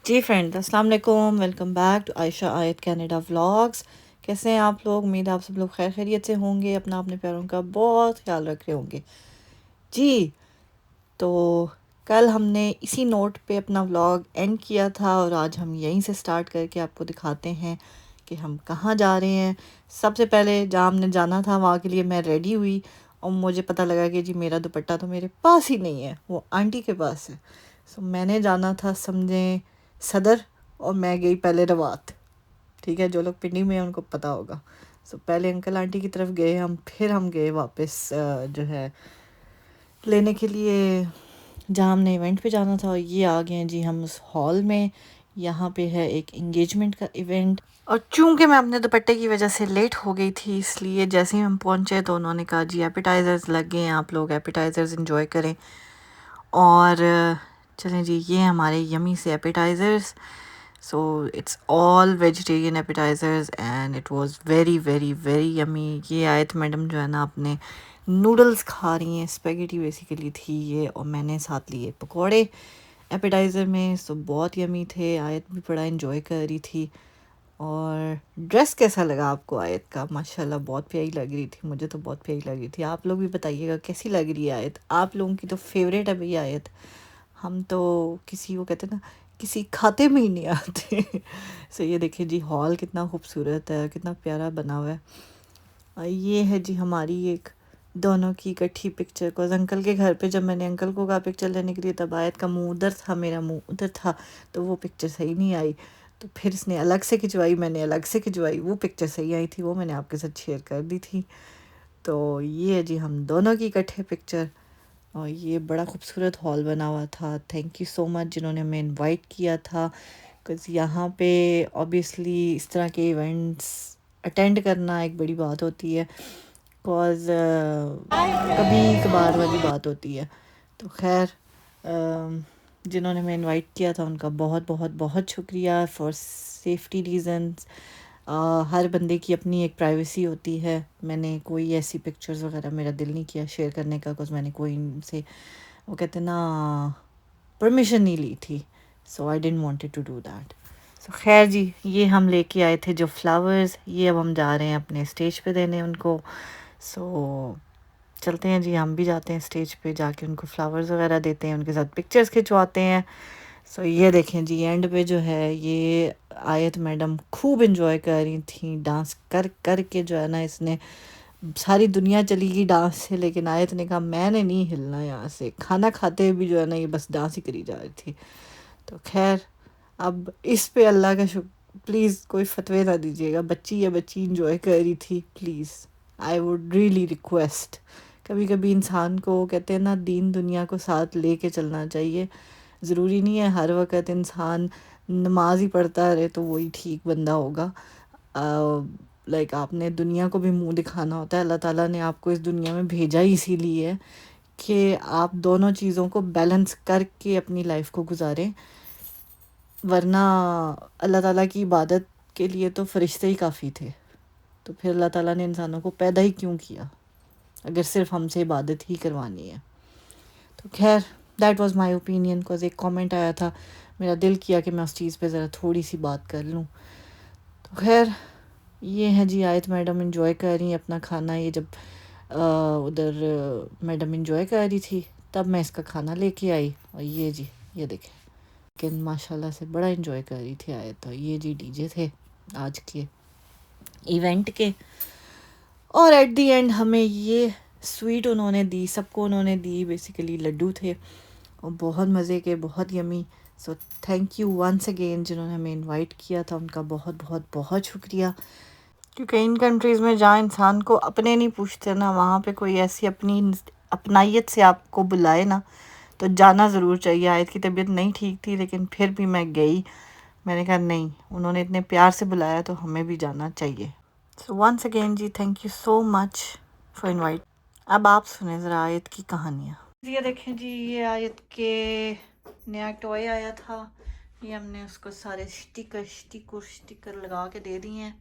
जी friends, अस्सलाम वालेकुम। Welcome back to Ayesha आयत कनाडा व्लॉग्स। कैसे हैं आप लोग? उम्मीद है आप सब लोग खैर खैरियत से होंगे, अपना अपने प्यारों का बहुत ख्याल रख रहे होंगे। जी, तो कल हमने इसी नोट पे अपना व्लॉग एंड किया था और आज हम यहीं से स्टार्ट करके आपको दिखाते हैं कि हम कहाँ जा रहे हैं। सबसे पहले जहाँ हमने जाना था वहाँ के लिए मैं रेडी हुई और मुझे पता लगा कि जी मेरा दुपट्टा तो मेरे पास ही नहीं है, वो आंटी के पास है। सो मैंने जाना था समझें सदर और मैं गई पहले रवात। ठीक है, जो लोग पिंडी में हैं उनको पता होगा। सो पहले अंकल आंटी की तरफ गए हम, फिर हम गए वापस जो है लेने के लिए जहाँ हमने इवेंट पे जाना था। और ये आ गए हैं जी हम उस हॉल में। यहाँ पे है एक इंगेजमेंट का इवेंट और चूंकि मैं अपने दुपट्टे की वजह से लेट हो गई थी, इसलिए जैसे ही हम पहुँचे तो उन्होंने कहा जी एपिटाइज़र्स लग गए हैं, आप लोग एपिटाइज़र्स इंजॉय करें। और चलें जी, ये हमारे यमी से appetizers. So it's all vegetarian appetizers and it was very very very yummy. ये आयत मैडम जो है ना अपने नूडल्स खा रही हैं, स्पेगेटी बेसिकली थी ये, और मैंने साथ लिए पकोड़े एपिटाइज़र में। सो बहुत यमी थे, आयत भी बड़ा इन्जॉय कर रही थी। और ड्रेस कैसा लगा आपको आयत का? माशाल्लाह बहुत प्यारी लग रही थी, मुझे तो बहुत प्यारी लग रही थी। आप लोग भी बताइएगा कैसी लग रही है आयत। आप लोगों की तो फेवरेट है भैया आयत। हम तो किसी वो कहते हैं ना, किसी खाते में ही नहीं आते। सो ये देखिए जी, हॉल कितना खूबसूरत है, कितना प्यारा बना हुआ है। और ये है जी हमारी एक दोनों की इकट्ठी पिक्चर। को अंकल के घर पे जब मैंने अंकल को कहा पिक्चर लेने के लिए, तब आयत का मुंह उधर था, मेरा मुंह उधर था, तो वो पिक्चर सही नहीं आई। तो फिर इसने अलग से खिंचवाई, मैंने अलग से खिंचवाई, वो पिक्चर सही आई थी, वो मैंने आपके साथ शेयर कर दी थी। तो ये है जी हम दोनों की इकट्ठे पिक्चर। और ये बड़ा खूबसूरत हॉल बना हुआ था। थैंक यू सो मच जिन्होंने हमें इनवाइट किया था, बिकॉज़ यहाँ पे ऑब्वियसली इस तरह के इवेंट्स अटेंड करना एक बड़ी बात होती है, बिकॉज़ कभी कभार वाली बात होती है। तो खैर जिन्होंने हमें इनवाइट किया था उनका बहुत बहुत बहुत शुक्रिया। फॉर सेफ्टी रीजंस हर बंदे की अपनी एक प्राइवेसी होती है। मैंने कोई ऐसी पिक्चर्स वगैरह, मेरा दिल नहीं किया शेयर करने का, बिकॉज़ मैंने कोई इनसे वो कहते हैं ना परमिशन नहीं ली थी। So I didn't wanted to do that. So खैर जी, ये हम लेके आए थे जो फ्लावर्स, ये अब हम जा रहे हैं अपने स्टेज पे देने उनको। सो चलते हैं जी, हम भी जाते हैं स्टेज पे, जाके उनको फ्लावर्स वगैरह देते हैं, उनके साथ पिक्चर्स खिंचवाते हैं। सो ये देखें जी, एंड पे जो है ये आयत मैडम खूब इंजॉय कर रही थी, डांस कर कर के जो है ना, इसने सारी दुनिया चली गई डांस से, लेकिन आयत ने कहा मैंने नहीं हिलना यहाँ से। खाना खाते हुए भी जो है ना ये बस डांस ही करी जा रही थी। तो खैर अब इस पे अल्लाह का शुक्र, प्लीज़ कोई फतवे ना दीजिएगा, बच्ची है बच्ची इंजॉय कर रही थी, please I would really request. कभी कभी इंसान को कहते हैं ना दीन दुनिया को साथ लेके चलना चाहिए। ज़रूरी नहीं है हर वक्त इंसान नमाज ही पढ़ता रहे तो वही ठीक बंदा होगा। लाइक आपने दुनिया को भी मुंह दिखाना होता है। अल्लाह ताला ने आपको इस दुनिया में भेजा ही इसीलिए है कि आप दोनों चीज़ों को बैलेंस करके अपनी लाइफ को गुजारें। वरना अल्लाह ताला की इबादत के लिए तो फरिश्ते ही काफ़ी थे। तो फिर अल्लाह ताला ने इंसानों को पैदा ही क्यों किया, अगर सिर्फ हमसे इबादत ही करवानी है। तो खैर that was my opinion, because एक कमेंट आया था, मेरा दिल किया कि मैं उस चीज़ पे ज़रा थोड़ी सी बात कर लूँ। तो खैर ये है जी, आयत मैडम इंजॉय कर रही हैं अपना खाना। ये जब उधर मैडम इंजॉय कर रही थी तब मैं इसका खाना लेके आई। और ये जी, ये देखें, लेकिन माशाल्लाह से बड़ा इंजॉय कर रही थी आयत। तो ये जी डीजे थे आज के इवेंट के। और एट द एंड हमें ये स्वीट उन्होंने दी, सबको उन्होंने दी, बेसिकली लड्डू थे और बहुत मज़े के, बहुत yummy. So thank you once again जिन्होंने हमें इनवाइट किया था, उनका बहुत बहुत बहुत शुक्रिया। क्योंकि इन कंट्रीज़ में जहाँ इंसान को अपने नहीं पूछते ना, वहाँ पे कोई ऐसी अपनी अपनाइत से आपको बुलाए ना, तो जाना ज़रूर चाहिए। आयत की तबीयत नहीं ठीक थी लेकिन फिर भी मैं गई। मैंने कहा नहीं, उन्होंने इतने प्यार से बुलाया तो हमें भी जाना चाहिए। सो वंस अगेन जी thank you so much for invite. अब आप सुने ज़रा आयत की कहानियाँ। ये देखें जी, ये आयत के नया टॉय आया था, ये हमने उसको सारे स्टिकर स्टिकर स्टिकर लगा के दे दिए हैं।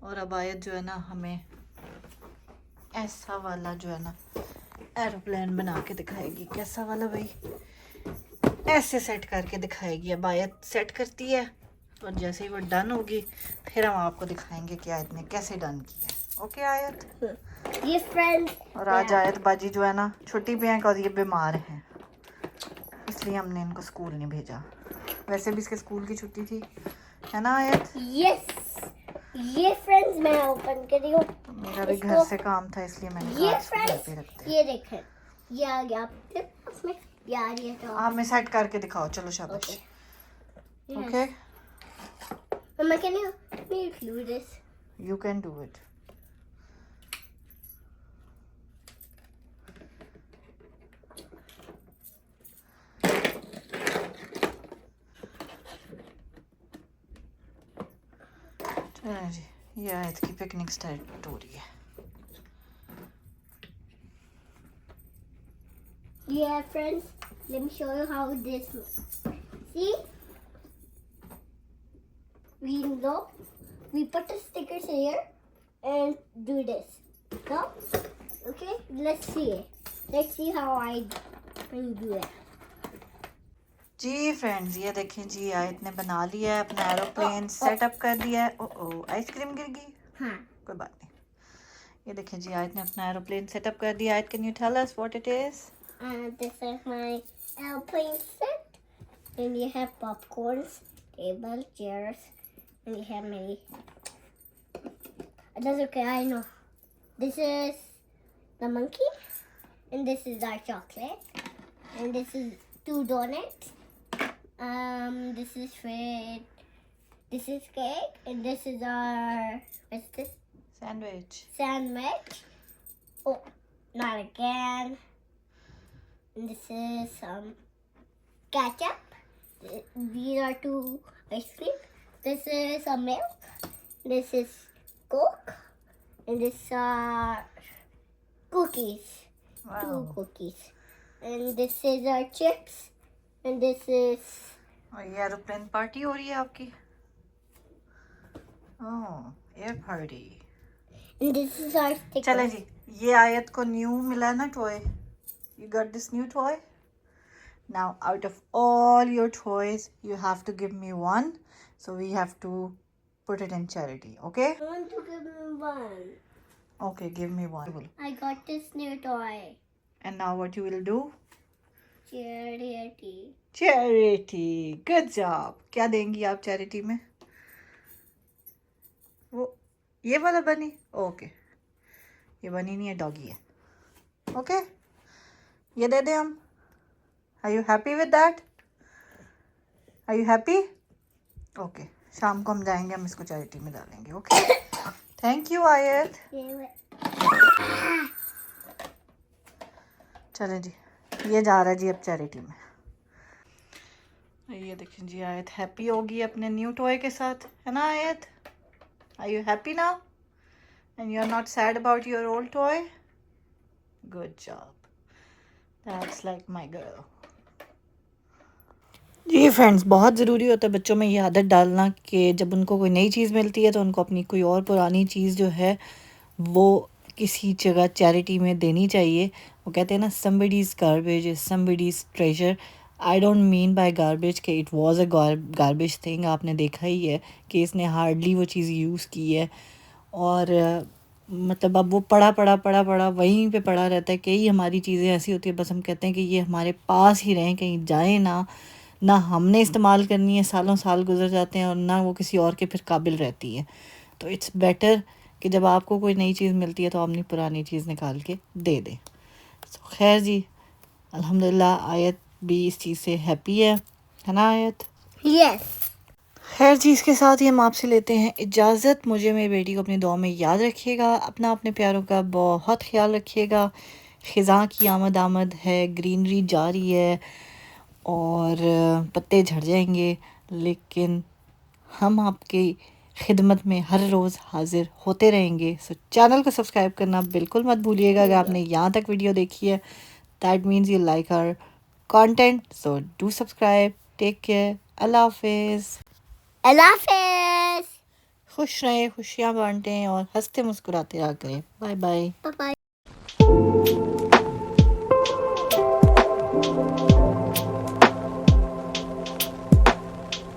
और अब आयत जो है ना हमें ऐसा वाला जो है ना एरोप्लेन बना के दिखाएगी। कैसा वाला भाई? ऐसे सेट करके दिखाएगी। अब आयत सेट करती है और जैसे ही वो डन होगी फिर हम आपको दिखाएंगे कि आयत ने कैसे डन किया। ओके आयत। ये फ्रेंड्स, और आज आयत बाजी जो है ना छुट्टी पे हैं और ये बीमार हैं, इसलिए हमने इनको स्कूल नहीं भेजा। वैसे भी इसके स्कूल की छुट्टी थी, है ना आयत? यस। ये फ्रेंड्स मैं ओपन कर रही हूँ। मेरा भी घर से काम था इसलिए मैंने कहा ये इसको घर पे रखते फ्रेंड्स, हैं। ये देखें, ये आ गया आपके उसमें, ये आ रही है तो आप में सेट करके दिखाओ, चलो शाबाश। Okay Mama, can you help me glue this? You can do it. चलो जी, ये आयत की पिकनिक स्टार्ट हो रही है। Yeah, friends, let me show you how this looks. See? We put the stickers here and do this. No? Okay, let's see it. Let's see how I do it. जी friends, ये देखें जी, आयत ने बना लिया है अपना एरोप्लेन, सेटअप कर दिया है। ओ आइसक्रीम गिर गई, हाँ। कोई बात नहीं। ये देखें जी, आयत ने अपना एरोप्लेन सेटअप कर दिया। Aayat, can you tell us what it is? This is my airplane set. And you have popcorns, table, chairs, and you have many. That's okay, I know. This is the monkey, and this is our chocolate, and this is 2 donuts. This is fruit. This is cake, and this is our what's this? Sandwich. Sandwich. Oh, not again. And this is some ketchup. These are 2 ice cream. This is some milk. This is Coke. And this are cookies. Wow. 2 cookies. And this is our chips. And this is और ये aeroplane party हो रही है आपकी? Oh, air party. and this is our sticker. चले जी, ये आयत को न्यू मिला ना toy. You got this new toy? Now out of all your toys, you have to give me one. So we have to put it in charity, okay? I want to give me one. Okay, give me one. I got this new toy. And now what you will do? Charity. Charity. Good job. क्या देंगी आप charity में? वो ये वाला बनी? Okay, ये बनी नहीं है, डॉगी है। ओके, ये दे दे हम। Are you happy with that? Are you happy? Okay, शाम को हम जाएंगे, हम इसको चैरिटी में डालेंगे। ओके, थैंक यू आयत। चलें जी, ये जा रहा है जी अब चैरिटी में। ये देखें जी, आयत हैप्पी होगी अपने न्यू टॉय के साथ, है ना आयत? Are you happy now? And you are not sad about your old toy? Good job. That's like my girl. जी फ्रेंड्स, बहुत ज़रूरी होता है बच्चों में ये आदत डालना कि जब उनको कोई नई चीज़ मिलती है तो उनको अपनी कोई और पुरानी चीज़ जो है वो किसी जगह चैरिटी में देनी चाहिए। वो कहते हैं ना, somebody's garbage is somebody's treasure. I don't mean by garbage कि it was a garbage thing. आपने देखा ही है कि इसने हार्डली वो चीज़ यूज़ की है और मतलब अब वो पड़ा वहीं पे पड़ा रहता है। कई हमारी चीज़ें ऐसी होती है, बस हम कहते हैं कि ये हमारे पास ही रहें, कहीं जाए ना हमने इस्तेमाल करनी है, सालों साल गुजर जाते हैं और ना वो किसी और के फिर काबिल रहती है। तो इट्स बेटर कि जब आपको कोई नई चीज़ मिलती है तो अपनी पुरानी चीज़ निकाल के दे दें। खैर जी, अल्हम्दुलिल्लाह आयत भी इस चीज़ से हैप्पी है ना आयत? Yes. खैर जी, इसके साथ ही हम आपसे लेते हैं इजाज़त। मुझे मेरी बेटी को अपनी दुआ में याद रखिएगा, अपने प्यारों का बहुत ख्याल रखिएगा। ख़िज़ां की आमद है, ग्रीनरी जा रही है और पत्ते झड़ जाएंगे, लेकिन हम आपकी खिदमत में हर रोज़ हाजिर होते रहेंगे। सो चैनल को सब्सक्राइब करना बिल्कुल मत भूलिएगा। अगर आपने यहाँ तक वीडियो देखी है, that means you like our content, so do subscribe. Take care, अल्लाह हाफिज़। अल्लाह हाफिज़। खुश रहें, खुशियाँ बांटें और हंसते मुस्कुराते रहा करें। Bye bye. Bye bye.